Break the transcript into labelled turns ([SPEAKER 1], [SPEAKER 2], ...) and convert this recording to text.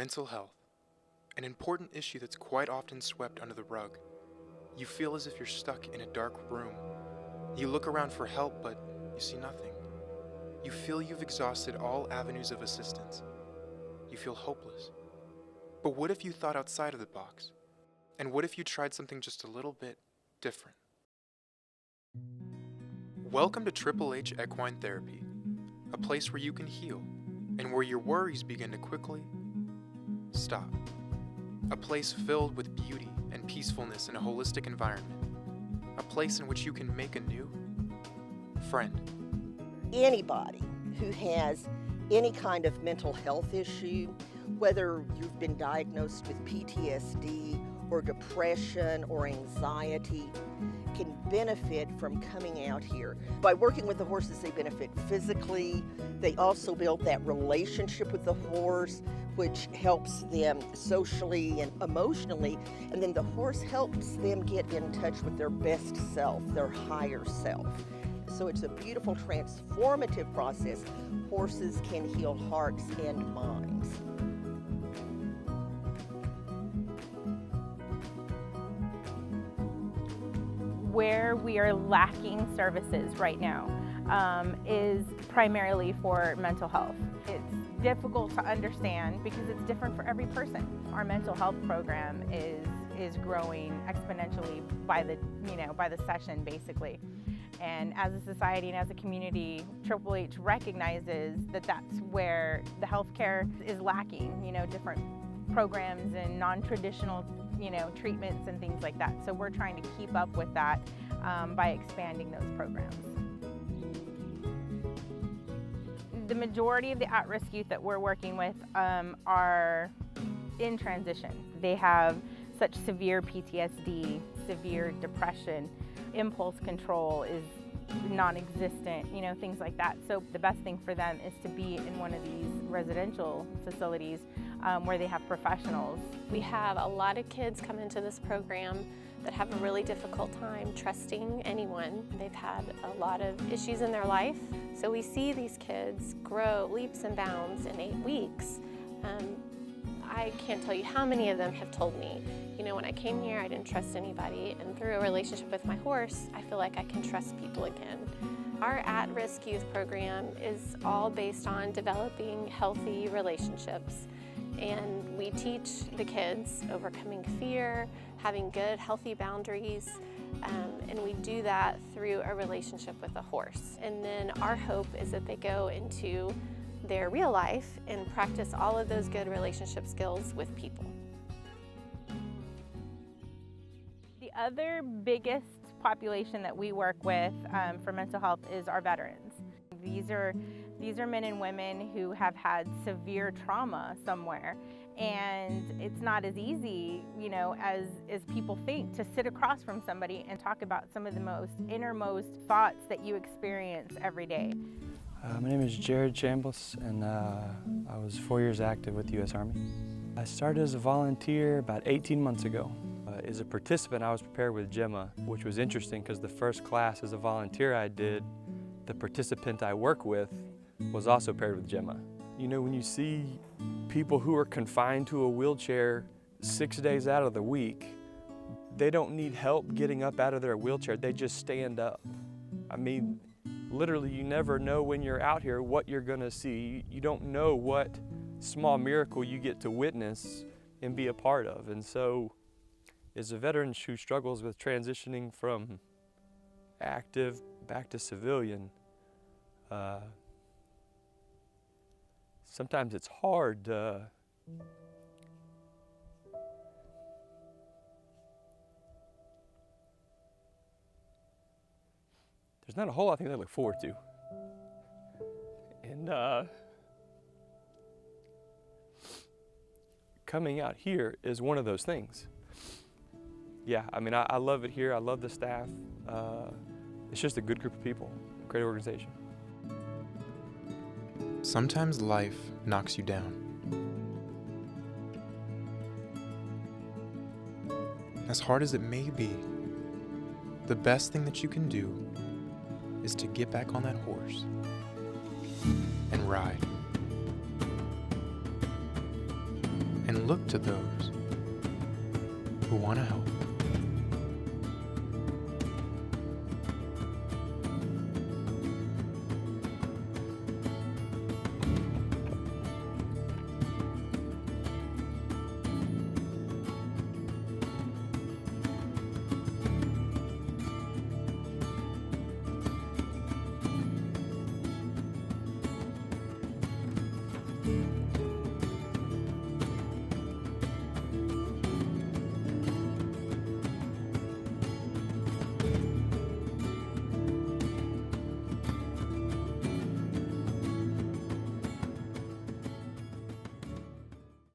[SPEAKER 1] Mental health, an important issue that's quite often swept under the rug. You feel as if you're stuck in a dark room. You look around for help, but you see nothing. You feel you've exhausted all avenues of assistance. You feel hopeless. But what if you thought outside of the box? And what if you tried something just a little bit different? Welcome to Triple H Equitherapy, a place where you can heal and where your worries begin to quickly stop. A place filled with beauty and peacefulness in a holistic environment. A place in which you can make a new friend.
[SPEAKER 2] Anybody who has any kind of mental health issue, whether you've been diagnosed with PTSD or depression or anxiety, can benefit from coming out here. By working with the horses, they benefit physically. They also build that relationship with the horse, which helps them socially and emotionally. And then the horse helps them get in touch with their best self, their higher self. So it's a beautiful, transformative process. Horses can heal hearts and minds.
[SPEAKER 3] Where we are lacking services right now is primarily for mental health. It's difficult to understand because it's different for every person. Our mental health program is growing exponentially by the session, basically. And as a society and as a community, Triple H recognizes that that's where the healthcare is lacking, different programs and non-traditional treatments and things like that. So we're trying to keep up with that by expanding those programs. The majority of the at-risk youth that we're working with are in transition. They have such severe PTSD, severe depression, impulse control is non-existent, things like that. So the best thing for them is to be in one of these residential facilities where they have professionals.
[SPEAKER 4] We have a lot of kids come into this program that have a really difficult time trusting anyone. They've had a lot of issues in their life. So we see these kids grow leaps and bounds in 8 weeks. I can't tell you how many of them have told me, when I came here, I didn't trust anybody, and through a relationship with my horse, I feel like I can trust people again. Our at-risk youth program is all based on developing healthy relationships. And we teach the kids overcoming fear, having good, healthy boundaries, and we do that through a relationship with a horse. And then our hope is that they go into their real life and practice all of those good relationship skills with people.
[SPEAKER 3] The other biggest population that we work with for mental health is our veterans. These are men and women who have had severe trauma somewhere, and it's not as easy, as people think, to sit across from somebody and talk about some of the most innermost thoughts that you experience every day.
[SPEAKER 5] My name is Jared Chambliss, and I was 4 years active with the U.S. Army. I started as a volunteer about 18 months ago. As a participant, I was prepared with Gemma, which was interesting because the first class as a volunteer I did, the participant I work with was also paired with Gemma. When you see people who are confined to a wheelchair 6 days out of the week, they don't need help getting up out of their wheelchair, they just stand up. Literally, you never know when you're out here what you're gonna see. You don't know what small miracle you get to witness and be a part of. And so, as a veteran who struggles with transitioning from active back to civilian, sometimes it's hard. There's not a whole lot of things I look forward to. And coming out here is one of those things. Yeah, I love it here. I love the staff. It's just a good group of people, great organization.
[SPEAKER 1] Sometimes life knocks you down. As hard as it may be, the best thing that you can do is to get back on that horse and ride. look to those who want to help.